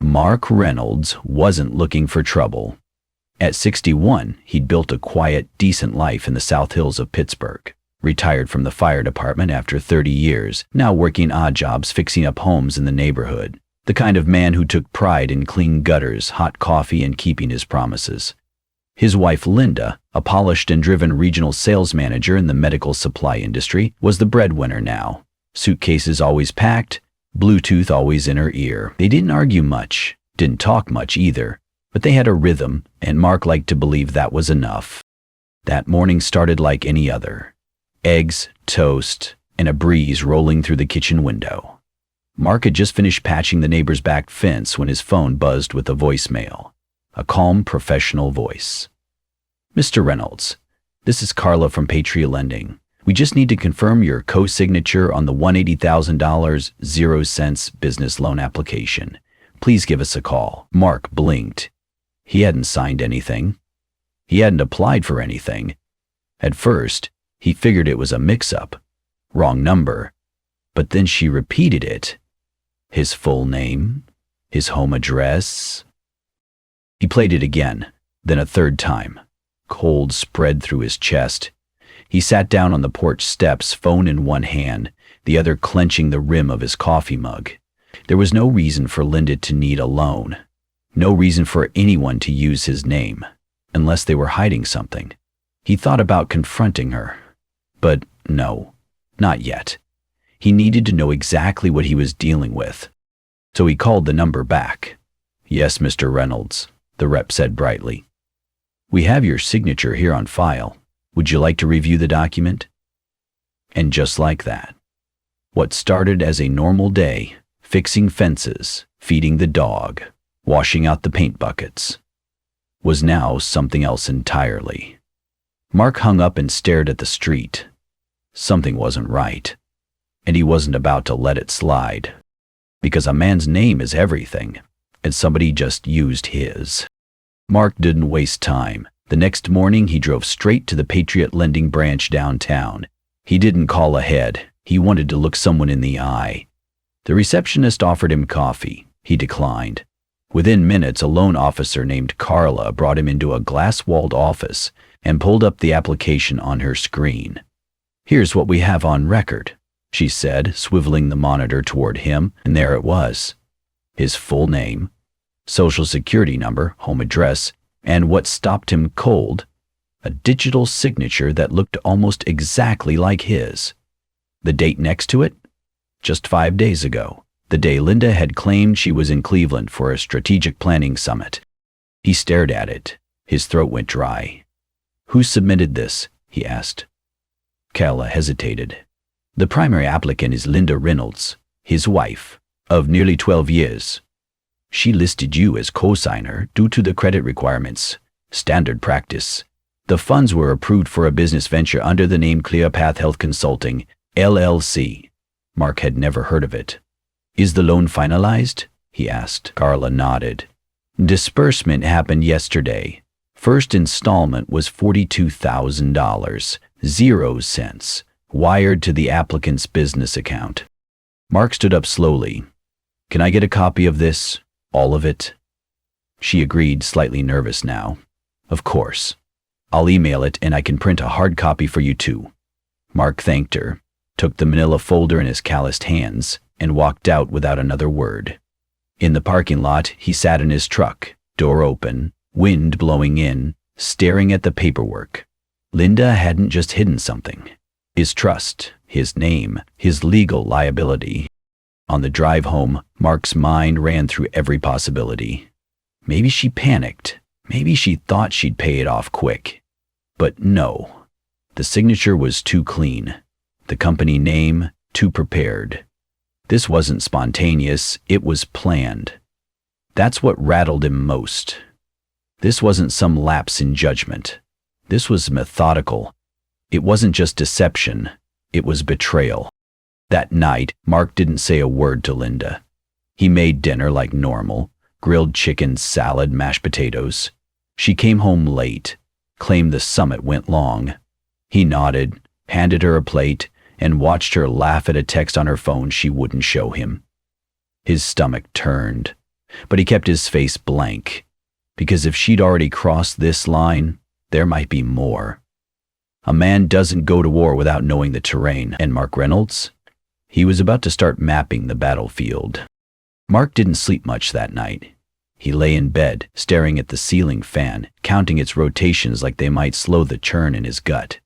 Mark Reynolds wasn't looking for trouble. At 61, he'd built a quiet, decent life in the South Hills of Pittsburgh. Retired from the fire department after 30 years, now working odd jobs fixing up homes in the neighborhood. The kind of man who took pride in clean gutters, hot coffee, and keeping his promises. His wife Linda, a polished and driven regional sales manager in the medical supply industry, was the breadwinner now. Suitcases always packed, Bluetooth always in her ear. They didn't argue much, didn't talk much either, but they had a rhythm, and Mark liked to believe that was enough. That morning started like any other. Eggs, toast, and a breeze rolling through the kitchen window. Mark had just finished patching the neighbor's back fence when his phone buzzed with a voicemail. A calm, professional voice. "Mr. Reynolds, this is Carla from Patriot Lending. We just need to confirm your co-signature on the $180,000 0 business loan application. Please give us a call." Mark blinked. He hadn't signed anything. He hadn't applied for anything. At first, he figured it was a mix-up. Wrong number. But then she repeated it. His full name, his home address. He played it again, then a third time. Cold spread through his chest. He sat down on the porch steps, phone in one hand, the other clenching the rim of his coffee mug. There was no reason for Linda to need a loan. No reason for anyone to use his name, unless they were hiding something. He thought about confronting her. But no, not yet. He needed to know exactly what he was dealing with. So he called the number back. "Yes, Mr. Reynolds," the rep said brightly. "We have your signature here on file. Would you like to review the document?" And just like that, what started as a normal day, fixing fences, feeding the dog, washing out the paint buckets, was now something else entirely. Mark hung up and stared at the street. Something wasn't right, and he wasn't about to let it slide. Because a man's name is everything, and somebody just used his. Mark didn't waste time. The next morning, he drove straight to the Patriot Lending branch downtown. He didn't call ahead. He wanted to look someone in the eye. The receptionist offered him coffee. He declined. Within minutes, a loan officer named Carla brought him into a glass-walled office and pulled up the application on her screen. "Here's what we have on record," she said, swiveling the monitor toward him, and there it was. His full name, social security number, home address, and what stopped him cold, a digital signature that looked almost exactly like his. The date next to it? Just 5 days ago, the day Linda had claimed she was in Cleveland for a strategic planning summit. He stared at it. His throat went dry. "Who submitted this?" he asked. Carla hesitated. "The primary applicant is Linda Reynolds, his wife, of nearly 12 years. She listed you as co-signer due to the credit requirements. Standard practice. The funds were approved for a business venture under the name ClearPath Health Consulting, LLC. Mark had never heard of it. "Is the loan finalized?" he asked. Carla nodded. "Disbursement happened yesterday. First installment was $42,000, 0 cents, wired to the applicant's business account." Mark stood up slowly. "Can I get a copy of this? All of it?" She agreed, slightly nervous now. "Of course. I'll email it and I can print a hard copy for you too." Mark thanked her, took the manila folder in his calloused hands, and walked out without another word. In the parking lot, he sat in his truck, door open, wind blowing in, staring at the paperwork. Linda hadn't just hidden something. His trust, his name, his legal liability. On the drive home, Mark's mind ran through every possibility. Maybe she panicked. Maybe she thought she'd pay it off quick. But no. The signature was too clean. The company name, too prepared. This wasn't spontaneous, it was planned. That's what rattled him most. This wasn't some lapse in judgment. This was methodical. It wasn't just deception, it was betrayal. That night, Mark didn't say a word to Linda. He made dinner like normal, grilled chicken, salad, mashed potatoes. She came home late, claimed the summit went long. He nodded, handed her a plate, and watched her laugh at a text on her phone she wouldn't show him. His stomach turned. But he kept his face blank, because if she'd already crossed this line, there might be more. A man doesn't go to war without knowing the terrain, and Mark Reynolds? He was about to start mapping the battlefield. Mark didn't sleep much that night. He lay in bed, staring at the ceiling fan, counting its rotations like they might slow the churn in his gut.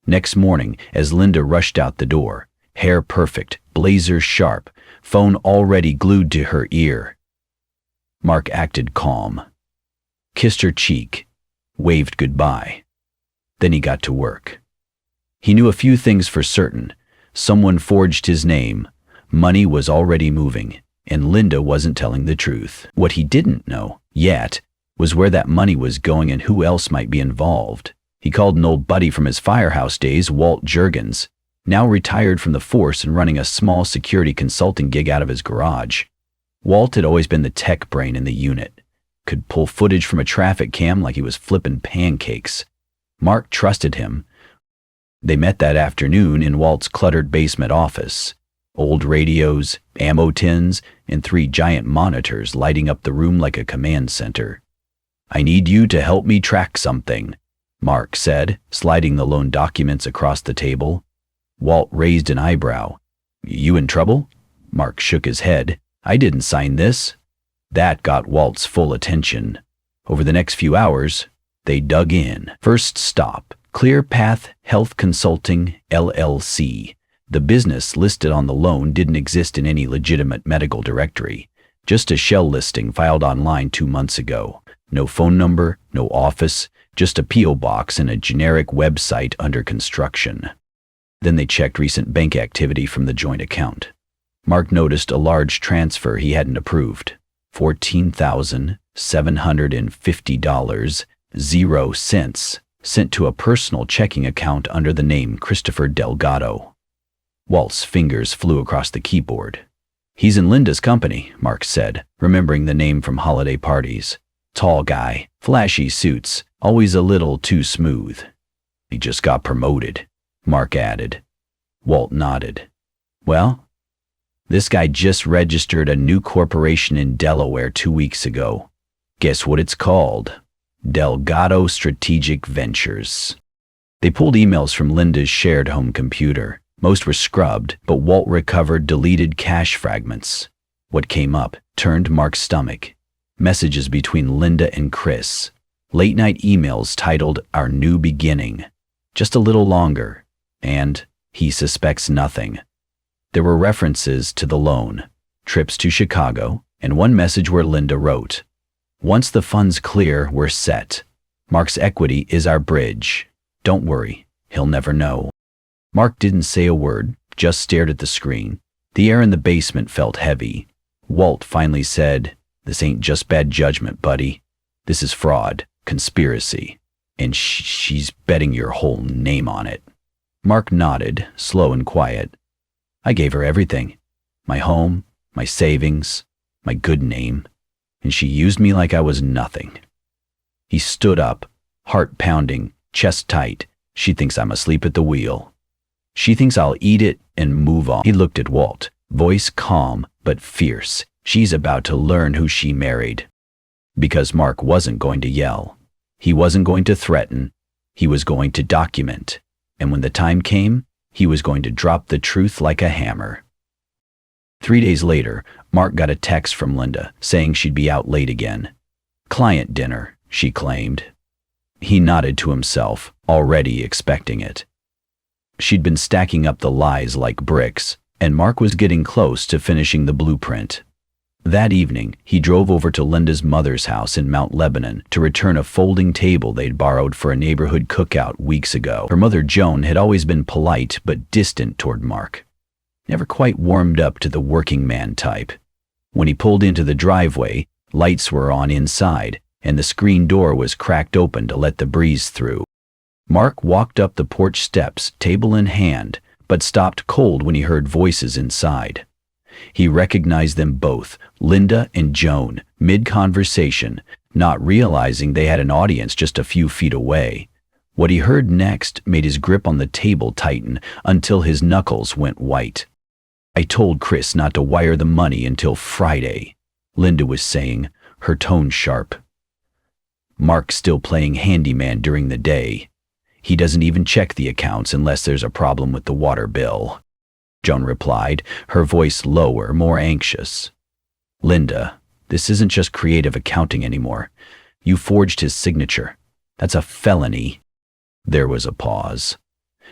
Next morning, as Linda rushed out the door, hair perfect, blazer sharp, phone already glued to her ear, Mark acted calm, kissed her cheek, waved goodbye. Then he got to work. He knew a few things for certain. Someone forged his name, money was already moving, and Linda wasn't telling the truth. What he didn't know, yet, was where that money was going and who else might be involved. He called an old buddy from his firehouse days, Walt Juergens, now retired from the force and running a small security consulting gig out of his garage. Walt had always been the tech brain in the unit, could pull footage from a traffic cam like he was flipping pancakes. Mark trusted him. They met that afternoon in Walt's cluttered basement office. Old radios, ammo tins, and 3 giant monitors lighting up the room like a command center. "I need you to help me track something," Mark said, sliding the loan documents across the table. Walt raised an eyebrow. "You in trouble?" Mark shook his head. "I didn't sign this." That got Walt's full attention. Over the next few hours, they dug in. First stop, Clear Path Health Consulting, LLC. The business listed on the loan didn't exist in any legitimate medical directory, just a shell listing filed online 2 months ago. No phone number, no office, just a P.O. box and a generic website under construction. Then they checked recent bank activity from the joint account. Mark noticed a large transfer he hadn't approved. $14,750.00 sent to a personal checking account under the name Christopher Delgado. Walt's fingers flew across the keyboard. "He's in Linda's company," Mark said, remembering the name from holiday parties. "Tall guy, flashy suits, always a little too smooth." "He just got promoted," Mark added. Walt nodded. "Well, this guy just registered a new corporation in Delaware 2 weeks ago. Guess what it's called? Delgado Strategic Ventures." They pulled emails from Linda's shared home computer. Most were scrubbed, but Walt recovered deleted cache fragments. What came up turned Mark's stomach. Messages between Linda and Chris. Late-night emails titled "Our New Beginning." Just a little longer. And he suspects nothing. There were references to the loan, trips to Chicago, and one message where Linda wrote, "Once the funds clear, we're set. Mark's equity is our bridge. Don't worry, he'll never know." Mark didn't say a word, just stared at the screen. The air in the basement felt heavy. Walt finally said, "This ain't just bad judgment, buddy. This is fraud, conspiracy, and she's betting your whole name on it." Mark nodded, slow and quiet. "I gave her everything. My home, my savings, my good name, and she used me like I was nothing." He stood up, heart pounding, chest tight. "She thinks I'm asleep at the wheel. She thinks I'll eat it and move on." He looked at Walt, voice calm but fierce. "She's about to learn who she married." Because Mark wasn't going to yell. He wasn't going to threaten. He was going to document. And when the time came, he was going to drop the truth like a hammer. 3 days later, Mark got a text from Linda saying she'd be out late again. "Client dinner," she claimed. He nodded to himself, already expecting it. She'd been stacking up the lies like bricks, and Mark was getting close to finishing the blueprint. That evening, he drove over to Linda's mother's house in Mount Lebanon to return a folding table they'd borrowed for a neighborhood cookout weeks ago. Her mother, Joan, had always been polite but distant toward Mark. Never quite warmed up to the working man type. When he pulled into the driveway, lights were on inside, and the screen door was cracked open to let the breeze through. Mark walked up the porch steps, table in hand, but stopped cold when he heard voices inside. He recognized them both, Linda and Joan, mid-conversation, not realizing they had an audience just a few feet away. What he heard next made his grip on the table tighten until his knuckles went white. "I told Chris not to wire the money until Friday," Linda was saying, her tone sharp. Mark's still playing handyman during the day. He doesn't even check the accounts unless there's a problem with the water bill. Joan replied, her voice lower, more anxious. Linda, this isn't just creative accounting anymore. You forged his signature. That's a felony. There was a pause.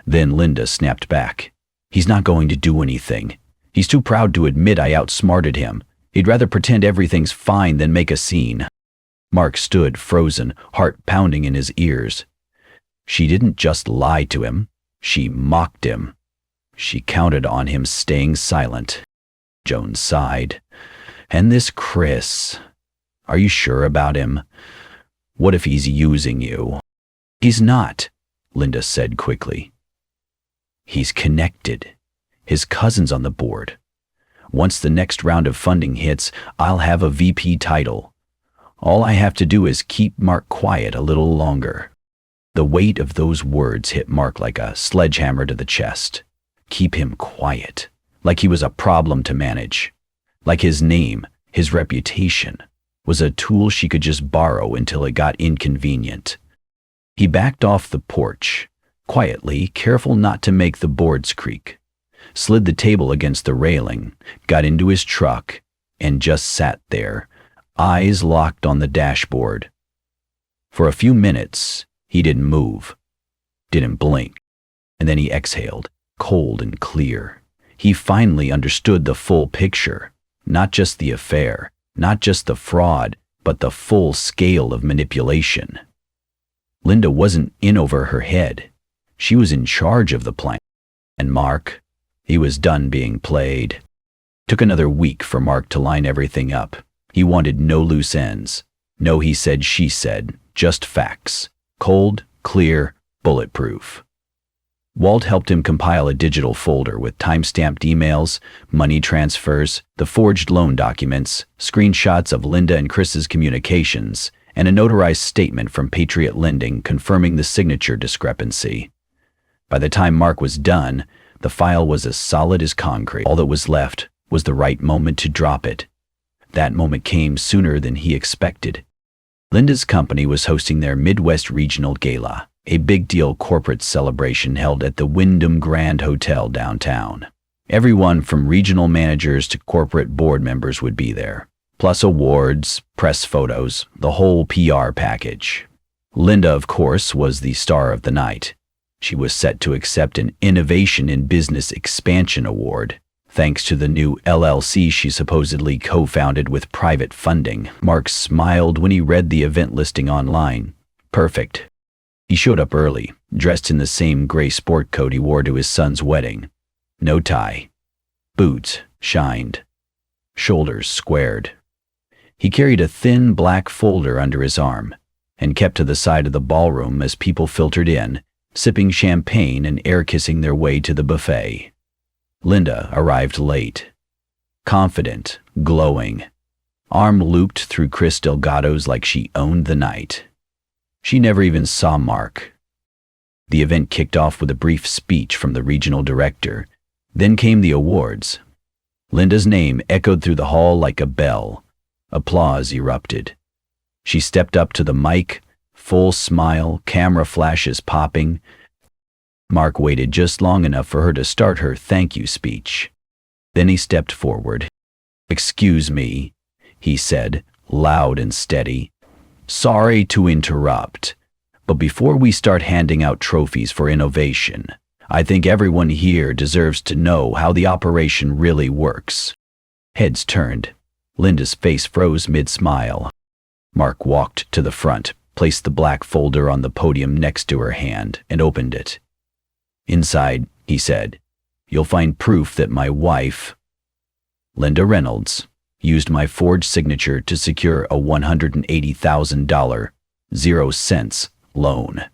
Then Linda snapped back. He's not going to do anything. He's too proud to admit I outsmarted him. He'd rather pretend everything's fine than make a scene. Mark stood frozen, heart pounding in his ears. She didn't just lie to him. She mocked him. She counted on him staying silent. Joan sighed. And this Chris. Are you sure about him? What if he's using you? He's not, Linda said quickly. He's connected. His cousin's on the board. Once the next round of funding hits, I'll have a VP title. All I have to do is keep Mark quiet a little longer. The weight of those words hit Mark like a sledgehammer to the chest. Keep him quiet, like he was a problem to manage. Like his name, his reputation, was a tool she could just borrow until it got inconvenient. He backed off the porch, quietly, careful not to make the boards creak, slid the table against the railing, got into his truck, and just sat there, eyes locked on the dashboard. For a few minutes, he didn't move, didn't blink, and then he exhaled, cold and clear. He finally understood the full picture, not just the affair, not just the fraud, but the full scale of manipulation. Linda wasn't in over her head. She was in charge of the plan. And Mark, he was done being played. Took another week for Mark to line everything up. He wanted no loose ends. No he said, she said, just facts. Cold, clear, bulletproof. Walt helped him compile a digital folder with time-stamped emails, money transfers, the forged loan documents, screenshots of Linda and Chris's communications, and a notarized statement from Patriot Lending confirming the signature discrepancy. By the time Mark was done, the file was as solid as concrete. All that was left was the right moment to drop it. That moment came sooner than he expected. Linda's company was hosting their Midwest Regional Gala, a big-deal corporate celebration held at the Wyndham Grand Hotel downtown. Everyone from regional managers to corporate board members would be there, plus awards, press photos, the whole PR package. Linda, of course, was the star of the night. She was set to accept an Innovation in Business Expansion Award, thanks to the new LLC she supposedly co-founded with private funding. Mark smiled when he read the event listing online. Perfect. He showed up early, dressed in the same gray sport coat he wore to his son's wedding. No tie. Boots shined. Shoulders squared. He carried a thin black folder under his arm and kept to the side of the ballroom as people filtered in, sipping champagne and air-kissing their way to the buffet. Linda arrived late. Confident, glowing. Arm looped through Chris Delgado's like she owned the night. She never even saw Mark. The event kicked off with a brief speech from the regional director. Then came the awards. Linda's name echoed through the hall like a bell. Applause erupted. She stepped up to the mic, full smile, camera flashes popping. Mark waited just long enough for her to start her thank you speech. Then he stepped forward. "Excuse me," he said, loud and steady. "Sorry to interrupt, but before we start handing out trophies for innovation, I think everyone here deserves to know how the operation really works." Heads turned. Linda's face froze mid-smile. Mark walked to the front, placed the black folder on the podium next to her hand, and opened it. "Inside," he said, "you'll find proof that my wife, Linda Reynolds, used my forged signature to secure a $180,000, 0 cents loan.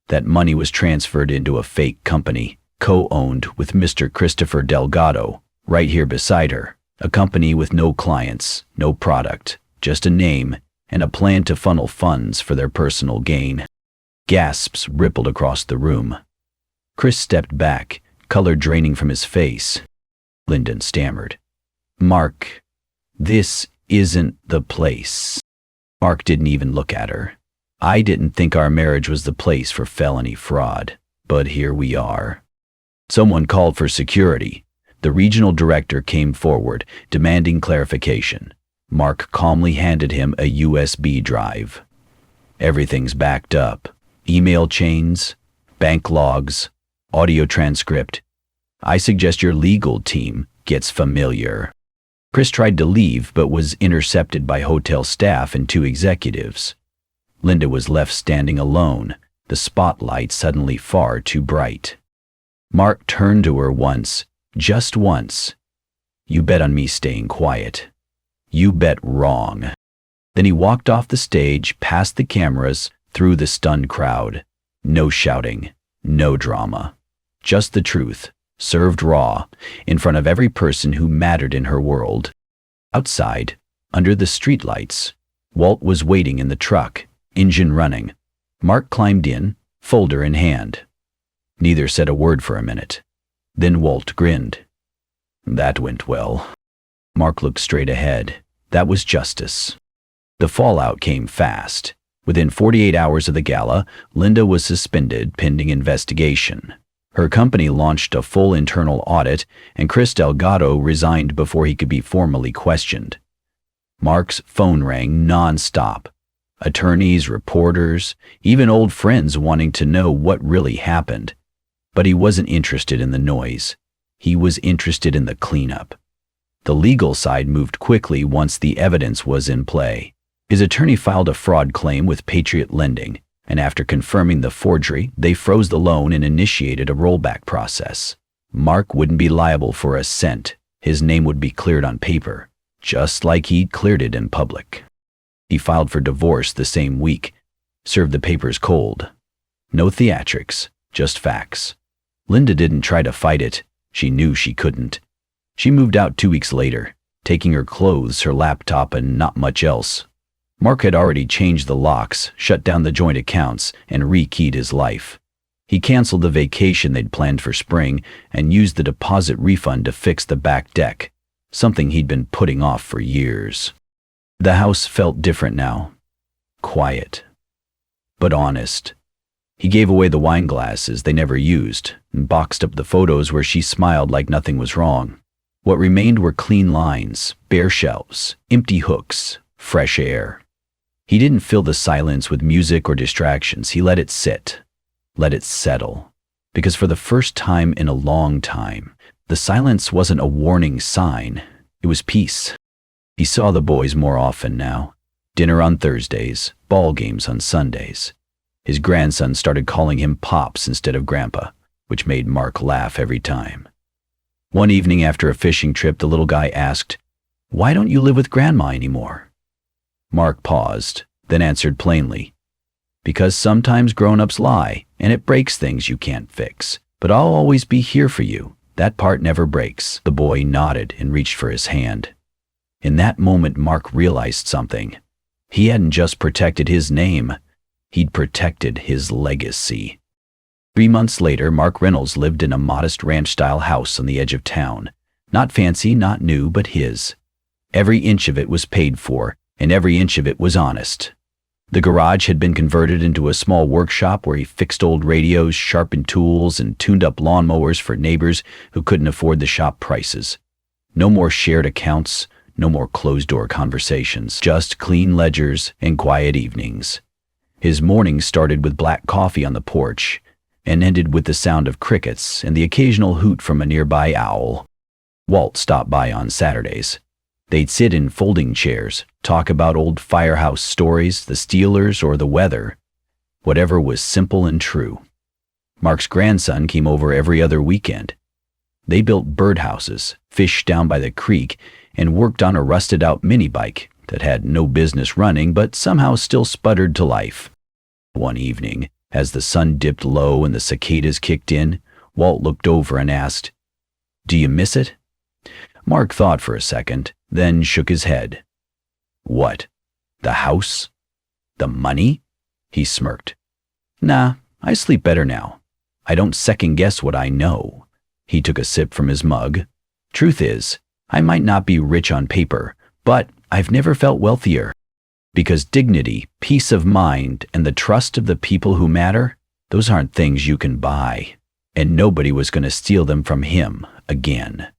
That money was transferred into a fake company, co-owned with Mr. Christopher Delgado, right here beside her. A company with no clients, no product, just a name and a plan to funnel funds for their personal gain." Gasps rippled across the room. Chris stepped back, color draining from his face. Lyndon stammered, "Mark, this isn't the place." Mark didn't even look at her. "I didn't think our marriage was the place for felony fraud, but here we are." Someone called for security. The regional director came forward, demanding clarification. Mark calmly handed him a USB drive. "Everything's backed up. Email chains, bank logs, audio transcript. I suggest your legal team gets familiar." Chris tried to leave but was intercepted by hotel staff and two executives. Linda was left standing alone, the spotlight suddenly far too bright. Mark turned to her once, just once. "You bet on me staying quiet. You bet wrong." Then he walked off the stage, past the cameras, through the stunned crowd. No shouting, no drama. Just the truth, served raw, in front of every person who mattered in her world. Outside, under the streetlights, Walt was waiting in the truck, engine running. Mark climbed in, folder in hand. Neither said a word for a minute. Then Walt grinned. "That went well." Mark looked straight ahead. That was justice. The fallout came fast. Within 48 hours of the gala, Linda was suspended pending investigation. Her company launched a full internal audit, and Chris Delgado resigned before he could be formally questioned. Mark's phone rang non-stop. Attorneys, reporters, even old friends wanting to know what really happened. But he wasn't interested in the noise. He was interested in the cleanup. The legal side moved quickly once the evidence was in play. His attorney filed a fraud claim with Patriot Lending, and after confirming the forgery, they froze the loan and initiated a rollback process. Mark wouldn't be liable for a cent. His name would be cleared on paper, just like he'd cleared it in public. He filed for divorce the same week, served the papers cold. No theatrics, just facts. Linda didn't try to fight it. She knew she couldn't. She moved out 2 weeks later, taking her clothes, her laptop, and not much else. Mark had already changed the locks, shut down the joint accounts, and rekeyed his life. He canceled the vacation they'd planned for spring and used the deposit refund to fix the back deck, something he'd been putting off for years. The house felt different now. Quiet. But honest. He gave away the wine glasses they never used and boxed up the photos where she smiled like nothing was wrong. What remained were clean lines, bare shelves, empty hooks, fresh air. He didn't fill the silence with music or distractions. He let it sit, let it settle. Because for the first time in a long time, the silence wasn't a warning sign. It was peace. He saw the boys more often now. Dinner on Thursdays, ball games on Sundays. His grandson started calling him Pops instead of Grandpa, which made Mark laugh every time. One evening after a fishing trip, the little guy asked, "Why don't you live with Grandma anymore?" Mark paused, then answered plainly, "Because sometimes grown-ups lie, and it breaks things you can't fix. But I'll always be here for you. That part never breaks." The boy nodded and reached for his hand. In that moment, Mark realized something. He hadn't just protected his name. He'd protected his legacy. 3 months later, Mark Reynolds lived in a modest ranch-style house on the edge of town. Not fancy, not new, but his. Every inch of it was paid for, and every inch of it was honest. The garage had been converted into a small workshop where he fixed old radios, sharpened tools, and tuned up lawnmowers for neighbors who couldn't afford the shop prices. No more shared accounts, no more closed-door conversations, just clean ledgers and quiet evenings. His mornings started with black coffee on the porch and ended with the sound of crickets and the occasional hoot from a nearby owl. Walt stopped by on Saturdays. They'd sit in folding chairs, talk about old firehouse stories, the Steelers, or the weather, whatever was simple and true. Mark's grandson came over every other weekend. They built birdhouses, fished down by the creek, and worked on a rusted-out mini-bike that had no business running but somehow still sputtered to life. One evening, as the sun dipped low and the cicadas kicked in, Walt looked over and asked, "Do you miss it?" Mark thought for a second, then shook his head. "What? The house? The money?" He smirked. "Nah, I sleep better now. I don't second-guess what I know." He took a sip from his mug. "Truth is, I might not be rich on paper, but I've never felt wealthier. Because dignity, peace of mind, and the trust of the people who matter, those aren't things you can buy. And nobody was going to steal them from him again.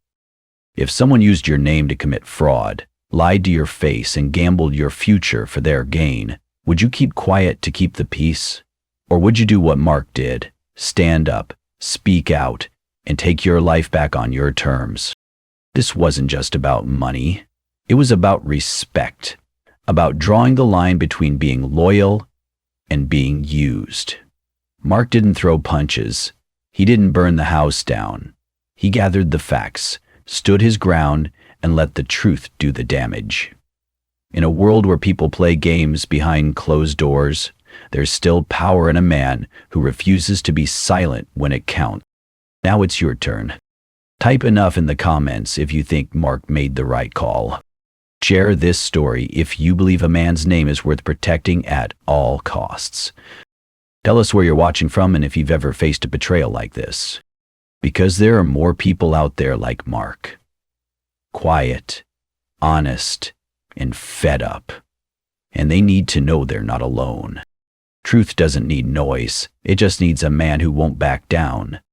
If someone used your name to commit fraud, lied to your face, and gambled your future for their gain, would you keep quiet to keep the peace? Or would you do what Mark did? Stand up, speak out, and take your life back on your terms. This wasn't just about money. It was about respect, about drawing the line between being loyal and being used. Mark didn't throw punches. He didn't burn the house down. He gathered the facts, stood his ground, and let the truth do the damage. In a world where people play games behind closed doors, there's still power in a man who refuses to be silent when it counts. Now it's your turn. Type enough in the comments if you think Mark made the right call. Share this story if you believe a man's name is worth protecting at all costs. Tell us where you're watching from and if you've ever faced a betrayal like this. Because there are more people out there like Mark. Quiet, honest, and fed up. And they need to know they're not alone. Truth doesn't need noise. It just needs a man who won't back down.